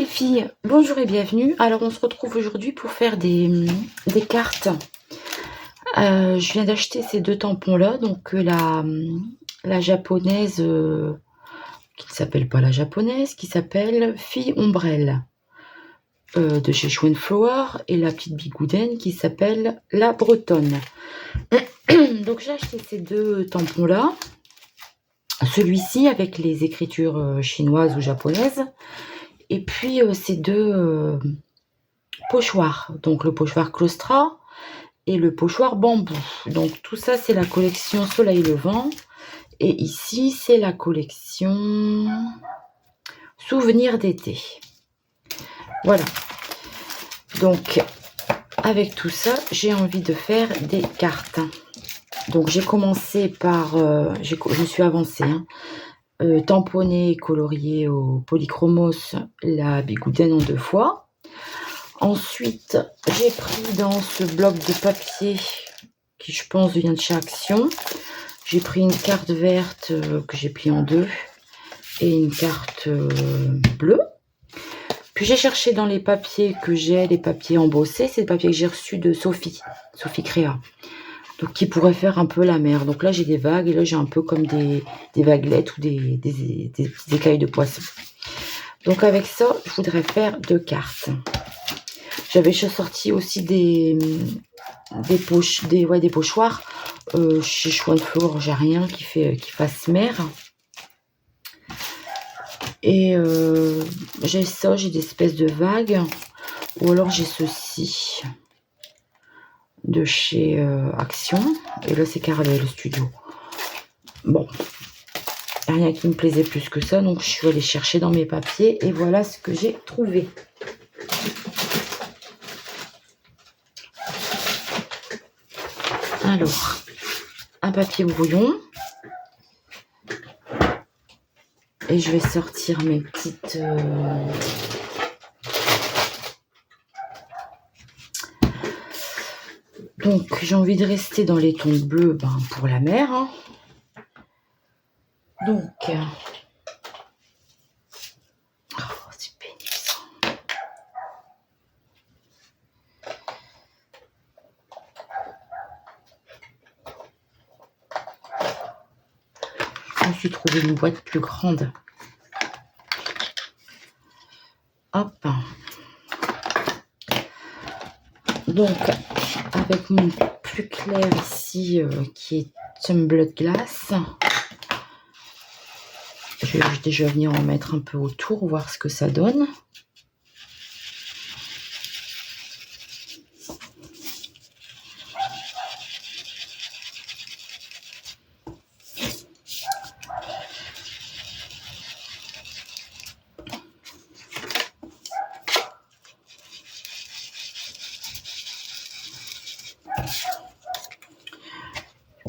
les filles, bonjour et bienvenue. Alors on se retrouve aujourd'hui pour faire des cartes. Je viens d'acheter ces deux tampons là, donc la japonaise qui ne s'appelle pas la japonaise, qui s'appelle Fille Ombrelle de chez Flower, et la petite bigoudaine qui s'appelle la bretonne. Donc j'ai acheté ces deux tampons là, celui-ci avec les écritures chinoises ou japonaises, et puis ces deux pochoirs, donc le pochoir Claustra et le pochoir bambou. Donc tout ça c'est la collection Soleil Levant, et ici c'est la collection Souvenirs d'été. Voilà, donc avec tout ça j'ai envie de faire des cartes. Donc j'ai commencé par je suis avancée, tamponner et colorier au polychromos la bigoudaine en 2 fois. Ensuite, j'ai pris dans ce bloc de papier qui, je pense, vient de chez Action. J'ai pris une carte verte que j'ai pliée en 2 et une carte bleue. Puis j'ai cherché dans les papiers que j'ai, les papiers embossés. C'est le papier que j'ai reçu de Sophie Créa. Donc qui pourrait faire un peu la mer. Donc là j'ai des vagues et là j'ai un peu comme des vaguelettes ou des petits écailles de poisson. Donc avec ça, je voudrais faire 2 cartes. J'avais sorti aussi des pochoirs. Chez Flower, j'ai rien qui fasse mer. Et j'ai ça, j'ai des espèces de vagues. Ou alors j'ai ceci de chez Action. Et là c'est Caravelle Studio. Bon, rien qui me plaisait plus que ça, donc je suis allée chercher dans mes papiers et voilà ce que j'ai trouvé. Alors, un papier brouillon. Et je vais sortir mes petites... Donc, j'ai envie de rester dans les tons bleus pour la mer. Donc... Oh, c'est pénible. Je me suis trouvé une boîte plus grande. Hop. Donc, avec mon plus clair ici, qui est Tumbler Glace, je vais déjà venir en mettre un peu autour, voir ce que ça donne.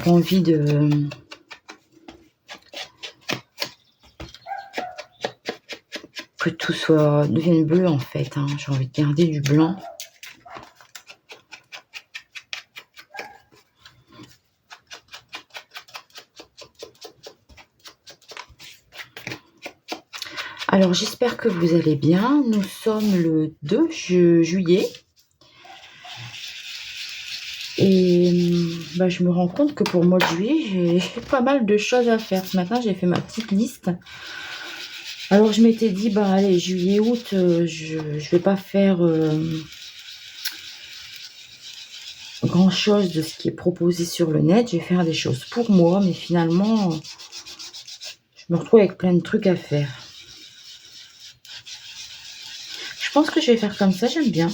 J'ai envie que tout devienne bleu en fait. J'ai envie de garder du blanc. Alors j'espère que vous allez bien. Nous sommes le 2 juillet. Et je me rends compte que pour le mois de juillet, j'ai pas mal de choses à faire. Ce matin, j'ai fait ma petite liste. Alors, je m'étais dit, allez, juillet, août, je vais pas faire grand chose de ce qui est proposé sur le net. Je vais faire des choses pour moi, mais finalement, je me retrouve avec plein de trucs à faire. Je pense que je vais faire comme ça, j'aime bien.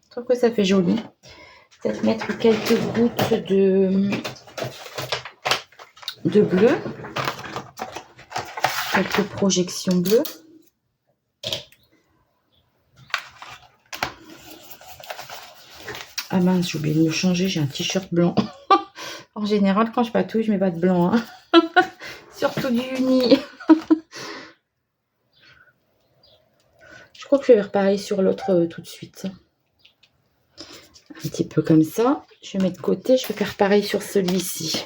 Je trouve que ça fait joli. Peut-être mettre quelques gouttes de bleu. Quelques projections bleues. Ah mince, j'ai oublié de me changer, j'ai un t-shirt blanc. En général, quand je patouille, je mets pas de blanc. Surtout du uni. Je crois que je vais faire pareil sur l'autre tout de suite. Un petit peu comme ça. Je vais mettre de côté, je vais faire pareil sur celui-ci.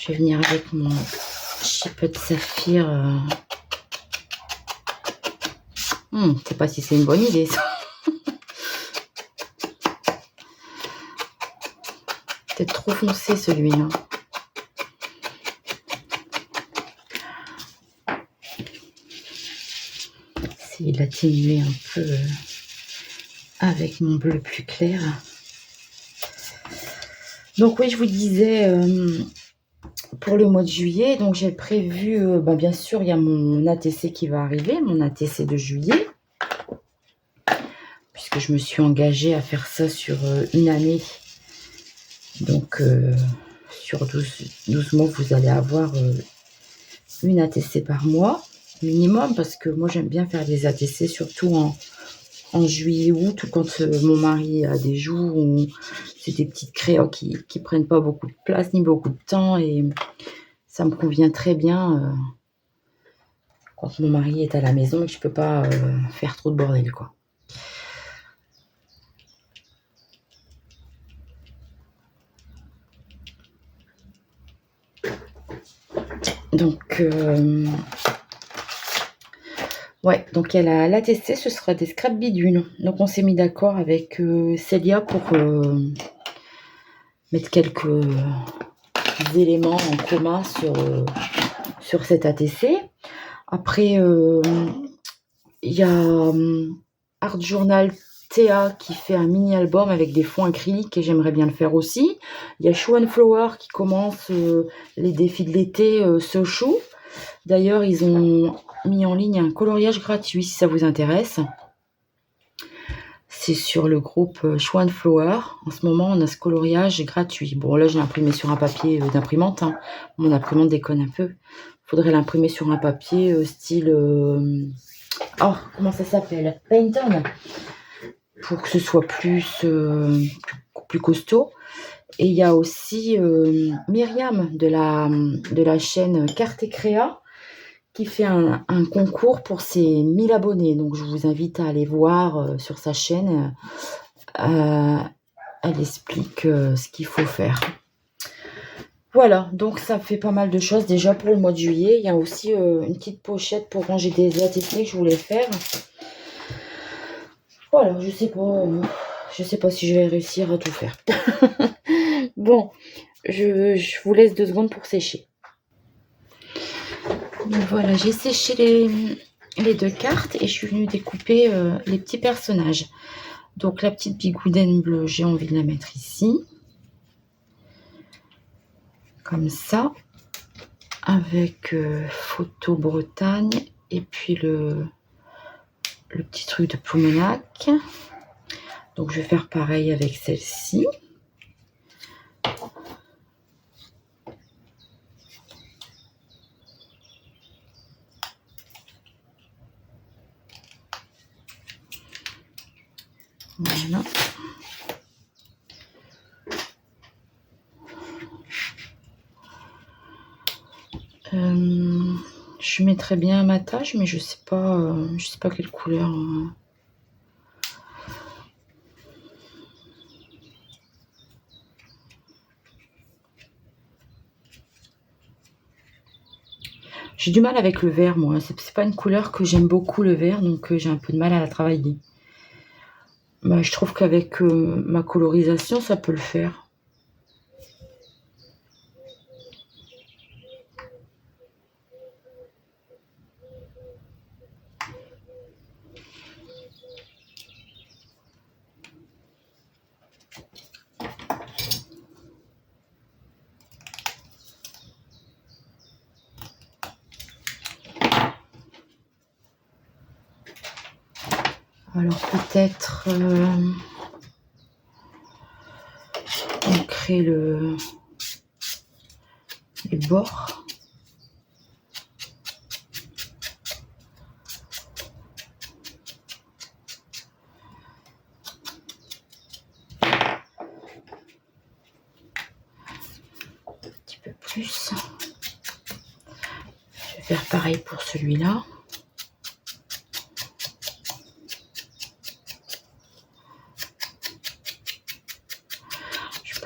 Je vais venir avec mon chipot de saphir. Je ne sais pas si c'est une bonne idée, ça. Peut-être trop foncé, celui-là. Essayer de l'atténuer un peu avec mon bleu plus clair. Donc oui, je vous disais, pour le mois de juillet, donc j'ai prévu, bien sûr, il y a mon ATC qui va arriver, mon ATC de juillet, puisque je me suis engagée à faire ça sur une année. Donc sur 12 mois, vous allez avoir une ATC par mois, minimum, parce que moi j'aime bien faire des ATC, surtout en juillet, août, ou quand mon mari a des jours où c'est des petites créas qui prennent pas beaucoup de place ni beaucoup de temps, et ça me convient très bien quand mon mari est à la maison et que je peux pas faire trop de bordel, quoi. Donc ouais, donc elle a l'ATC, ce sera des scrap bidules. Donc on s'est mis d'accord avec Célia pour mettre quelques éléments en commun sur cet ATC. Après, il y a Art Journal Théa qui fait un mini-album avec des fonds acryliques et j'aimerais bien le faire aussi. Il y a Show and Flower qui commence les défis de l'été Sochou. D'ailleurs, ils ont mis en ligne un coloriage gratuit si ça vous intéresse. C'est sur le groupe Show and Flower. En ce moment, on a ce coloriage gratuit. Bon, là, je l'ai imprimé sur un papier d'imprimante. Hein. Mon imprimante déconne un peu. Il faudrait l'imprimer sur un papier style... comment ça s'appelle? Painton. Pour que ce soit plus costaud. Et il y a aussi Myriam de la chaîne Carte et Créa qui fait un concours pour ses 1000 abonnés. Donc je vous invite à aller voir sur sa chaîne. Elle explique ce qu'il faut faire. Voilà, donc ça fait pas mal de choses déjà pour le mois de juillet. Il y a aussi une petite pochette pour ranger des ATC que je voulais faire. Voilà, je sais pas si je vais réussir à tout faire. Bon, je vous laisse 2 secondes pour sécher. Donc voilà, j'ai séché les 2 cartes et je suis venue découper les petits personnages. Donc la petite bigoudaine bleue, j'ai envie de la mettre ici. Comme ça. Avec photo Bretagne et puis le petit truc de Ploumenac. Donc je vais faire pareil avec celle-ci. Voilà. Je mettrais bien ma tâche, mais je sais pas quelle couleur. J'ai du mal avec le vert, moi. C'est pas une couleur que j'aime beaucoup, le vert, donc j'ai un peu de mal à la travailler. Bah, je trouve qu'avec ma colorisation, ça peut le faire. Alors peut-être on crée les bords. Un petit peu plus. Je vais faire pareil pour celui-là.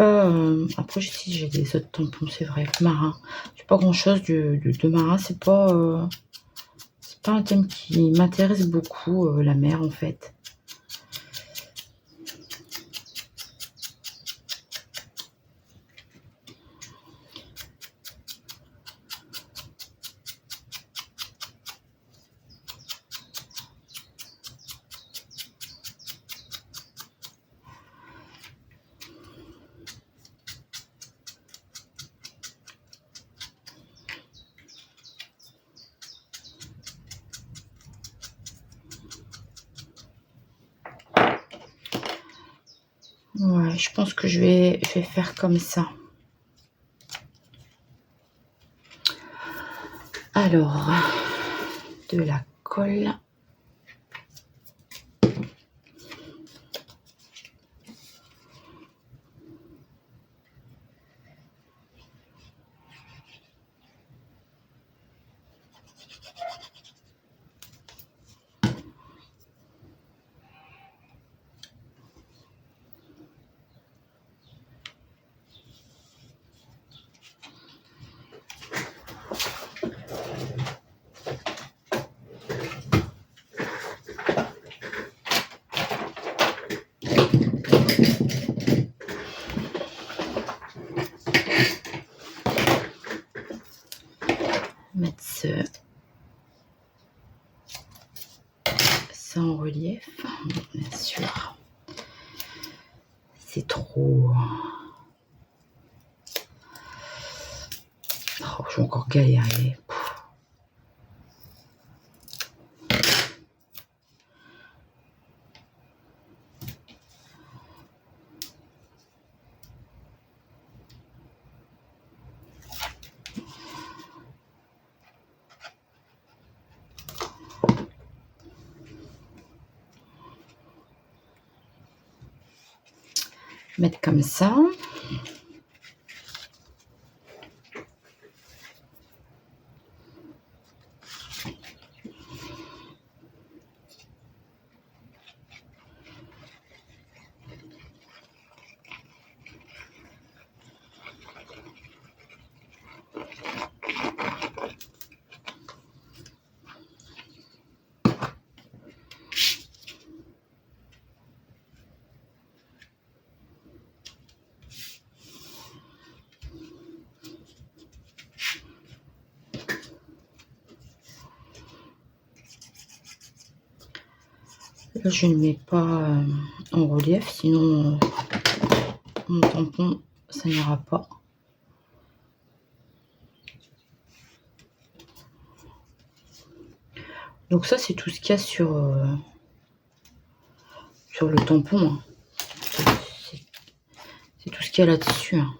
pas... après, si j'ai des autres tampons, c'est vrai. Marin. J'ai pas grand-chose de marin. C'est pas un thème qui m'intéresse beaucoup, la mer, en fait. Ouais, je pense que je vais faire comme ça. Alors, de la colle. Mettre ça en relief, bien sûr. C'est trop... Oh, je vais encore galérer. Mettre comme ça. Là, je ne mets pas en relief, sinon mon tampon, ça n'ira pas. Donc ça, c'est tout ce qu'il y a sur le tampon. Hein. C'est tout ce qu'il y a là-dessus. Hein.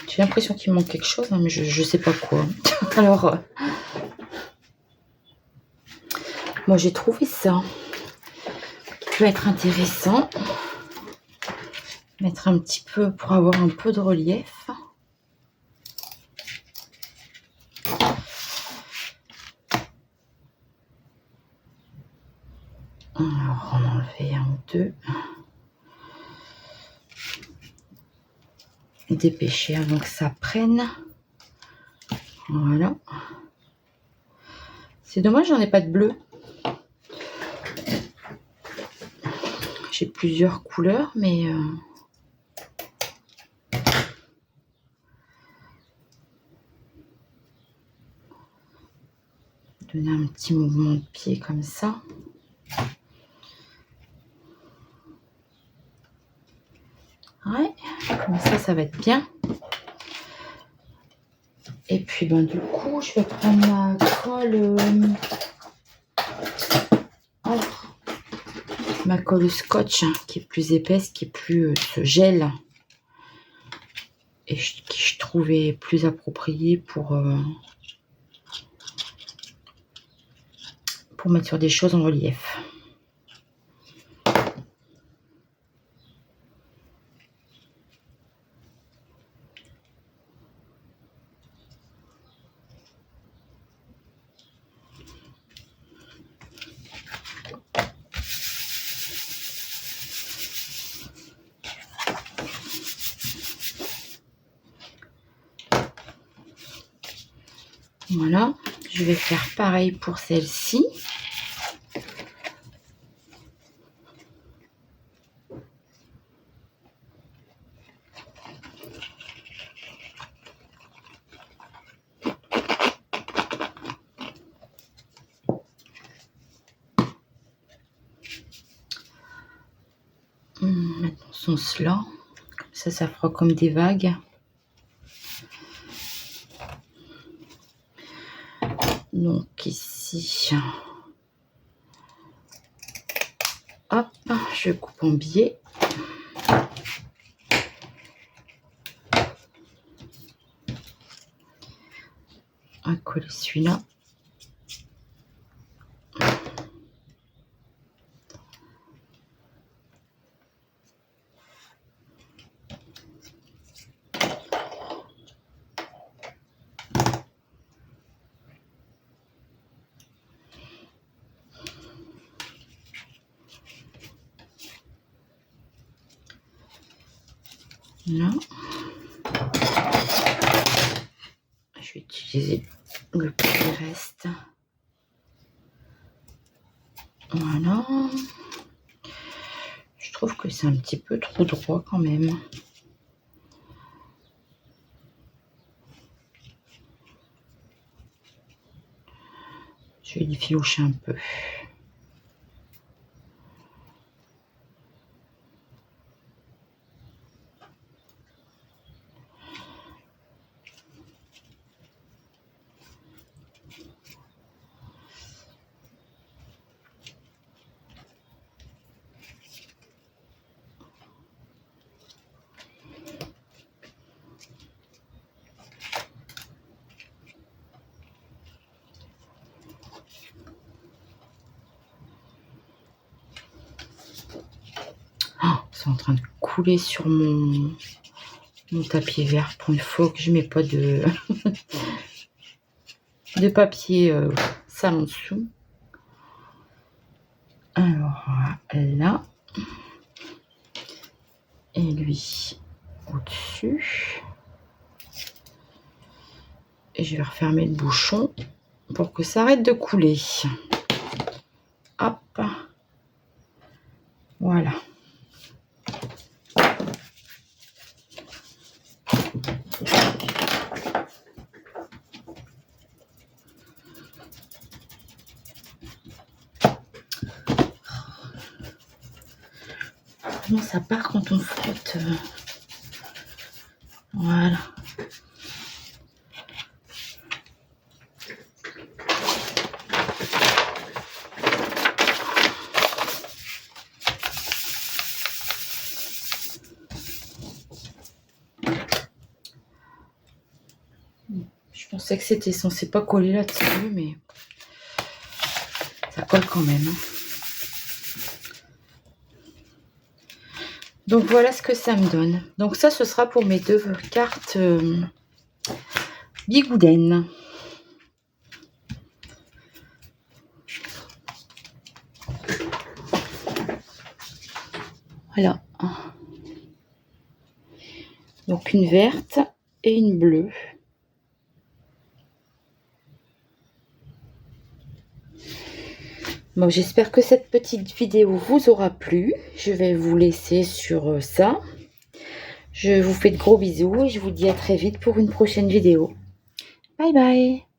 J'ai l'impression qu'il manque quelque chose, hein, mais je sais pas quoi. Alors, moi j'ai trouvé ça qui peut être intéressant. Mettre un petit peu pour avoir un peu de relief. Alors, on en enlever un ou deux. Dépêcher avant que ça prenne. Voilà. C'est dommage, j'en ai pas de bleu. J'ai plusieurs couleurs, mais donner un petit mouvement de pied comme ça. Ouais, comme ça va être bien. Et puis, ben, du coup, je vais prendre ma colle... ma colle scotch, hein, qui est plus épaisse, qui est plus ce gel. Et qui je trouvais plus approprié pour mettre sur des choses en relief. Voilà, je vais faire pareil pour celle-ci. Mettre dans son cela, comme ça fera comme des vagues. Donc ici, hop, je coupe en biais. On va coller celui-là. Là, je vais utiliser le petit reste. Voilà. Je trouve que c'est un petit peu trop droit quand même. Je vais l'effilocher un peu. C'est en train de couler sur mon tapis vert. Pour une fois que je mets pas de de papier sale en dessous. Alors là, et lui au-dessus. Et je vais refermer le bouchon pour que ça arrête de couler. Hop, voilà. Comment ça part quand on frotte. Voilà. Je pensais que c'était censé pas coller là-dessus, mais ça colle quand même. Donc voilà ce que ça me donne. Donc ça, ce sera pour mes 2 cartes Bigouden. Voilà. Donc une verte et une bleue. Bon, j'espère que cette petite vidéo vous aura plu. Je vais vous laisser sur ça. Je vous fais de gros bisous et je vous dis à très vite pour une prochaine vidéo. Bye bye!